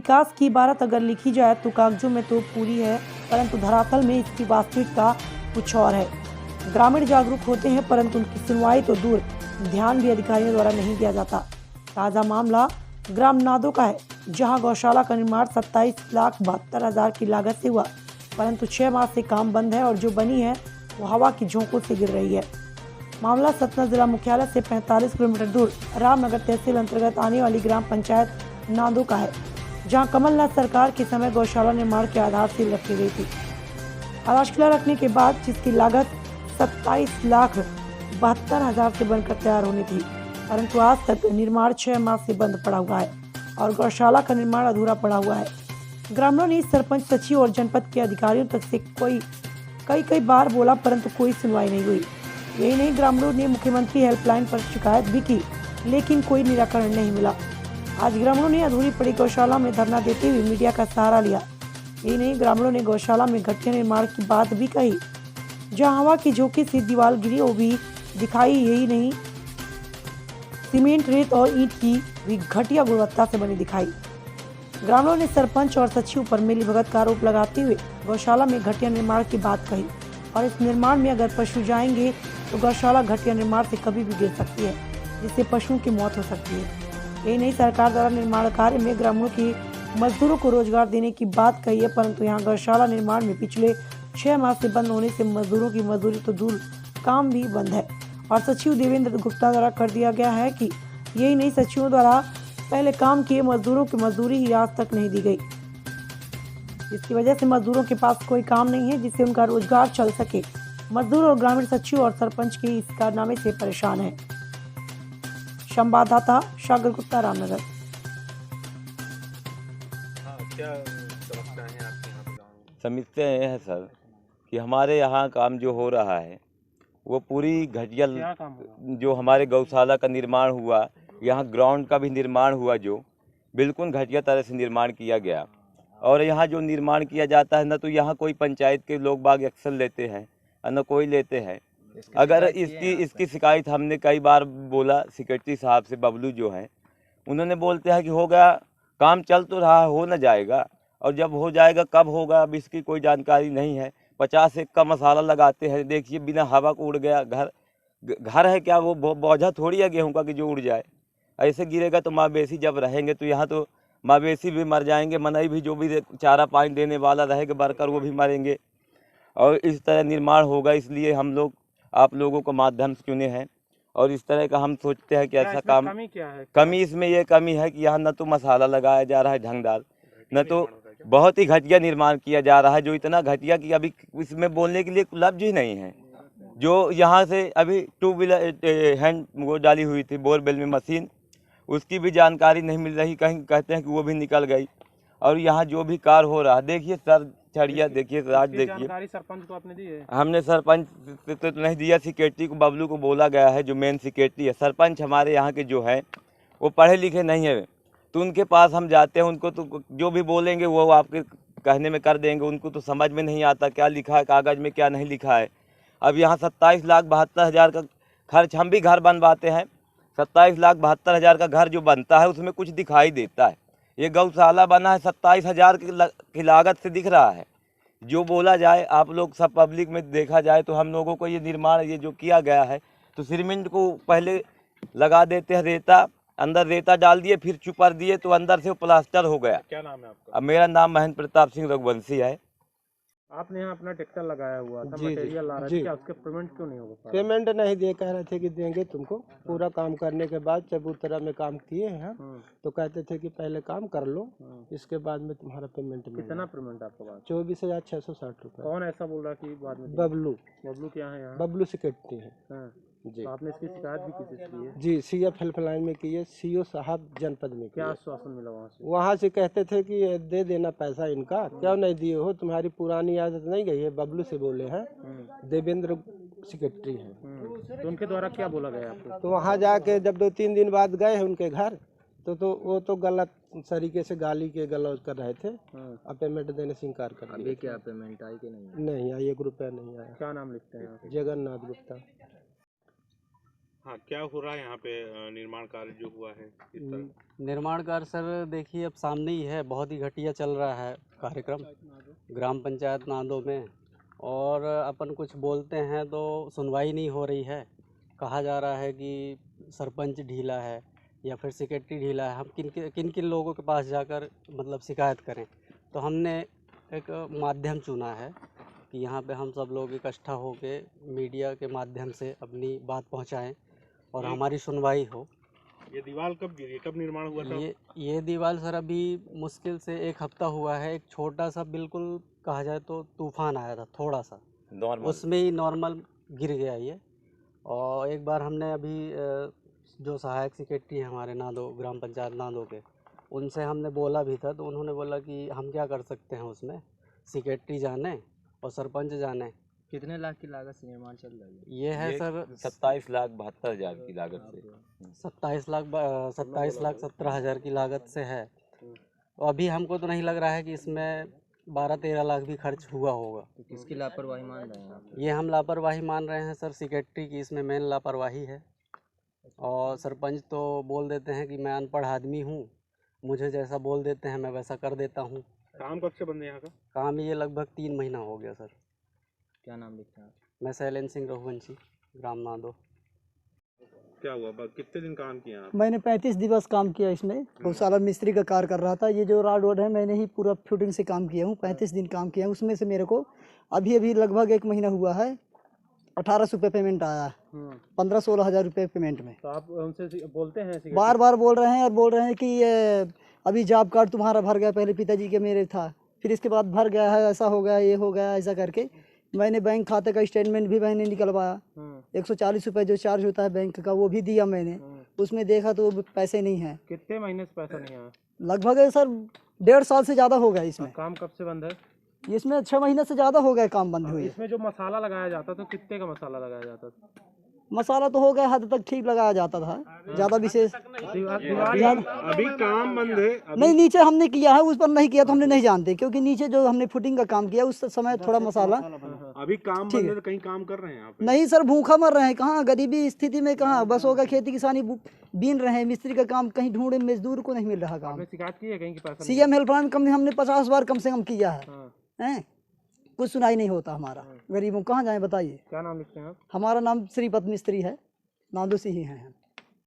विकास की इबारत अगर लिखी जाए तो कागजों में तो पूरी है, परंतु धरातल में इसकी वास्तविकता कुछ और है। ग्रामीण जागरूक होते हैं परंतु उनकी सुनवाई तो दूर, ध्यान भी अधिकारियों द्वारा नहीं दिया जाता। ताज़ा मामला ग्राम नादो का है, जहां गौशाला का निर्माण 27,72,000 की लागत से हुआ, परंतु 6 माह से काम बंद है और जो बनी है वो हवा की झोंकों से गिर रही है। मामला सतना जिला मुख्यालय से 45 किलोमीटर दूर रामनगर तहसील अंतर्गत आने वाली ग्राम पंचायत नादो का है, जहां कमलनाथ सरकार के समय गौशाला निर्माण के आधारशिला रखी गई थी। आधारशिला रखने के बाद जिसकी लागत 27,72,000 से बनकर तैयार होनी थी, परंतु आज तक निर्माण 6 माह से बंद पड़ा हुआ है और गौशाला का निर्माण अधूरा पड़ा हुआ है। ग्रामीणों ने सरपंच, सचिव और जनपद के अधिकारियों तक से कई बार बोला, परंतु कोई सुनवाई नहीं हुई। यही नहीं, ग्रामीणों ने मुख्यमंत्री हेल्पलाइन पर शिकायत भी की, लेकिन कोई निराकरण नहीं मिला। आज ग्रामीणों ने अधूरी पड़ी गौशाला में धरना देते हुए मीडिया का सहारा लिया। यही नहीं, ग्रामीणों ने गौशाला में घटिया निर्माण की बात भी कही, जहां हवा की झोंके से दीवार गिरी वो भी दिखाई। यही नहीं, सीमेंट, रेत और ईंट की भी घटिया गुणवत्ता से बनी दिखाई। ग्रामीणों ने सरपंच और सचिव पर मिलीभगत का आरोप लगाते हुए गौशाला में घटिया निर्माण की बात कही और इस निर्माण में अगर पशु जाएंगे तो गौशाला घटिया निर्माण से कभी भी गिर सकती है, जिससे पशुओं की मौत हो सकती है। यही नहीं, सरकार द्वारा निर्माण कार्य में ग्रामीणों की मजदूरों को रोजगार देने की बात कही है, परंतु यहाँ गौशाला निर्माण में पिछले 6 माह से बंद होने से मजदूरों की मजदूरी तो दूर, काम भी बंद है। और सचिव देवेंद्र गुप्ता द्वारा कर दिया गया है कि यही नहीं, सचिवों द्वारा पहले काम किए मजदूरों की मजदूरी ही आज तक नहीं दी गई, जिसकी वजह से मजदूरों के पास कोई काम नहीं है जिससे उनका रोजगार चल सके। मजदूर और ग्रामीण सचिव और सरपंच के इस कारनामे से परेशान है। संवाददाता सागर गुप्ता, रामनगर। क्या समस्या है आपके यहाँ पे गाँव में? समस्या ये है सर कि हमारे यहाँ काम जो हो रहा है वो पूरी घटिया, जो हमारे गौशाला का निर्माण हुआ, यहाँ ग्राउंड का भी निर्माण हुआ, जो बिल्कुल घटिया तरह से निर्माण किया गया। और यहाँ जो निर्माण किया जाता है न तो यहाँ कोई पंचायत के लोग बाग एक्शन लेते हैं और न कोई लेते हैं। अगर इसकी शिकायत हमने कई बार बोला सेक्रेटरी साहब से, बबलू जो हैं, उन्होंने बोलते हैं कि हो गया, काम चल तो रहा है, हो न जाएगा, और जब हो जाएगा कब होगा अब इसकी कोई जानकारी नहीं है। 50 एक का मसाला लगाते हैं, देखिए बिना हवा को उड़ गया। घर है क्या, वो बोझा थोड़ी है गेहूं का कि जो उड़ जाए। ऐसे गिरेगा तो मवेशी जब रहेंगे तो यहाँ तो मवेशी भी मर जाएंगे, मनई भी जो भी चारा पानी देने वाला रहेगा वर्कर वो भी मरेंगे, और इस तरह निर्माण होगा। इसलिए हम लोग आप लोगों को माध्यम से चुने हैं और इस तरह का हम सोचते हैं कि ऐसा काम। कमी क्या है? कमी इसमें ये कमी है कि यहाँ न तो मसाला लगाया जा रहा है ढंगदार, न तो बहुत ही घटिया निर्माण किया जा रहा है, जो इतना घटिया कि अभी इसमें बोलने के लिए लफ्ज ही नहीं है। जो यहाँ से अभी 2 व्हीलर हैंड वो डाली हुई थी बोरवेल में मशीन, उसकी भी जानकारी नहीं मिल रही, कहीं कहते हैं कि वो भी निकल गई। और यहाँ जो भी कार्य हो रहा है, देखिए सर छड़िया, देखिए आज देखिए। जानकारी सरपंच को आपने दी है? हमने सरपंच तो नहीं दिया, सेक्रेटरी को, बबलू को बोला गया है, जो मेन सेक्रेटरी है। सरपंच हमारे यहाँ के जो है वो पढ़े लिखे नहीं है, तो उनके पास हम जाते हैं, उनको तो जो भी बोलेंगे वो आपके कहने में कर देंगे। उनको तो समझ में नहीं आता क्या लिखा है कागज़ में, क्या नहीं लिखा है। अब यहाँ 27,72,000 का खर्च, हम भी घर बनवाते हैं, 27,72,000 का घर जो बनता है उसमें कुछ दिखाई देता है। ये गौशाला बना है 27,000 की लागत से दिख रहा है। जो बोला जाए, आप लोग सब पब्लिक में देखा जाए तो हम लोगों को ये निर्माण ये जो किया गया है, तो सीमेंट को पहले लगा देते हैं, रेता अंदर रेता डाल दिए, फिर चुपर दिए तो अंदर से वो प्लास्टर हो गया। क्या नाम है आपका? अब मेरा नाम महेंद्र प्रताप सिंह रघुवंशी है। आपने यहाँ अपना ट्रैक्टर लगाया हुआ था, जी, मटेरियल ला रहे जी। थे, क्या उसके पेमेंट क्यों नहीं होगा? पेमेंट नहीं दिए, कह रहे थे कि देंगे तुमको। पूरा काम करने के बाद चबूतरा में काम किए हैं तो कहते थे कि पहले काम कर लो, इसके बाद में तुम्हारा पेमेंट मिलेगा। कितना पेमेंट आपके पास? 24,660 रुपये। कौन ऐसा बोल रहा कि बाद में? बबलू। बबलू क्या है यहाँ? बबलू सेक्रेटरी है हाँ। जी। तो आपने इसकी शिकायत भी किसी से की है? जी, CF हेल्पलाइन में की है, CO साहब जनपद में की क्या है। आश्वासन मिला वहाँ से? वहाँ से कहते थे कि दे देना पैसा इनका, क्यों नहीं दिए हो, तुम्हारी पुरानी आदत नहीं गई है। बबलू से बोले हैं, देवेंद्र सेक्रेटरी हैं। तो उनके द्वारा क्या बोला गया आपको? तो वहाँ जाके जब 2-3 दिन बाद गए हैं उनके घर, तो वो तो गलत तरीके से गाली के गलौज कर रहे थे। अब पेमेंट देने से इनकार कर दिया। अभी क्या पेमेंट आई कि नहीं? नहीं आई, 1 रुपया नहीं आया। क्या नाम लिखते हैं आप? जगन्नाथ गुप्ता। हाँ, क्या हो रहा है यहाँ पे निर्माण कार्य जो हुआ है इस तरह? निर्माण कार्य सर देखिए अब सामने ही है, बहुत ही घटिया चल रहा है कार्यक्रम ग्राम पंचायत नादो में। और अपन कुछ बोलते हैं तो सुनवाई नहीं हो रही है। कहा जा रहा है कि सरपंच ढीला है या फिर सेक्रेटरी ढीला है। हम किन किन लोगों के पास जाकर मतलब शिकायत करें। तो हमने एक माध्यम चुना है कि यहाँ पे हम सब लोग इकट्ठा होके मीडिया के माध्यम से अपनी बात पहुँचाएँ और हमारी सुनवाई हो। ये दीवार कब गिरी, कब निर्माण हुआ था? ये दीवार सर अभी मुश्किल से 1 हफ्ता हुआ है। एक छोटा सा बिल्कुल कहा जाए तो तूफान आया था थोड़ा सा, उसमें ही नॉर्मल गिर गया ये। और एक बार हमने अभी जो सहायक सेक्रेटरी हैं हमारे नादो ग्राम पंचायत नादो के, उनसे हमने बोला भी था तो उन्होंने बोला कि हम क्या कर सकते हैं उसमें, सेक्रेटरी जाने और सरपंच जाने। कितने लाख की लागत से निर्माण चल रहा है? ये है सर 27,72,000 की लागत से। 27,17,000 की लागत से है। तो अभी हमको तो नहीं लग रहा है कि इसमें 12-13 लाख भी खर्च हुआ होगा। तो किसकी लापरवाही मान रहे हैं आप? ये हम लापरवाही मान रहे हैं सर, सेक्रेटरी की इसमें मेन लापरवाही है। और सरपंच तो बोल देते हैं कि मैं अनपढ़ आदमी हूँ, मुझे जैसा बोल देते हैं मैं वैसा कर देता हूँ। काम कब से बंद है यहाँ का? काम ये लगभग 3 महीना हो गया सर। क्या नाम लिखते हैं आप? मैं शैलेंद्र सिंह रघुवंशी, ग्राम नादो। क्या हुआ, कितने दिन काम किया आप? मैंने 35 दिवस काम किया इसमें। गौशाला मिस्त्री का कार्य कर रहा था। ये जो रोड है मैंने ही पूरा फिटिंग से काम किया हूँ। 35 दिन काम किया हूँ। उसमें से मेरे को अभी लगभग 1 महीना हुआ है, 1800 रुपये पेमेंट आया। 15-16 हज़ार रुपये पेमेंट में। तो आप उनसे बोलते हैं? बार बार बोल रहे हैं और बोल रहे हैं कि अभी जॉब कार्ड तुम्हारा भर गया, पहले पिताजी के मेरे था, फिर इसके बाद भर गया है, ऐसा हो गया, ये हो गया, ऐसा करके मैंने बैंक खाते का स्टेटमेंट भी मैंने निकलवाया। 140 रुपये जो चार्ज होता है बैंक का वो भी दिया मैंने। उसमें देखा तो पैसे नहीं हैं। कितने महीने से पैसा नहीं आया? लगभग सर 1.5 साल से ज़्यादा हो गया इसमें। काम कब से बंद है? इसमें 6 महीने से ज़्यादा हो गए काम बंद हुए। इसमें जो मसाला लगाया जाता था, कितने का मसाला लगाया जाता था? मसाला तो हो गया हद तक ठीक लगाया जाता था, ज़्यादा विशेष अभी काम बंद है। नहीं, नीचे हमने किया है, उस पर नहीं किया तो हमने नहीं जानते, क्योंकि नीचे जो हमने फुटिंग का काम किया उस समय थोड़ा मसाला। अभी काम बंद है तो कहीं काम कर रहे हैं आप? नहीं सर, भूखा मर रहे हैं। कहाँ गरीबी स्थिति में, कहाँ बस होगा खेती किसानी बीन रहे हैं। मिस्त्री का काम कहीं ढूंढे, मजदूर को नहीं मिल रहा काम। शिकायत की है कहीं की पैसा? सीएम हेल्पलाइन कंपनी हमने 50 बार कम से कम किया है, कुछ सुनाई नहीं होता हमारा। गरीबों कहाँ जाए बताइए। क्या नाम लिखते हैं आप? हमारा नाम श्रीपद मिस्त्री है, नादो से ही हैं हम।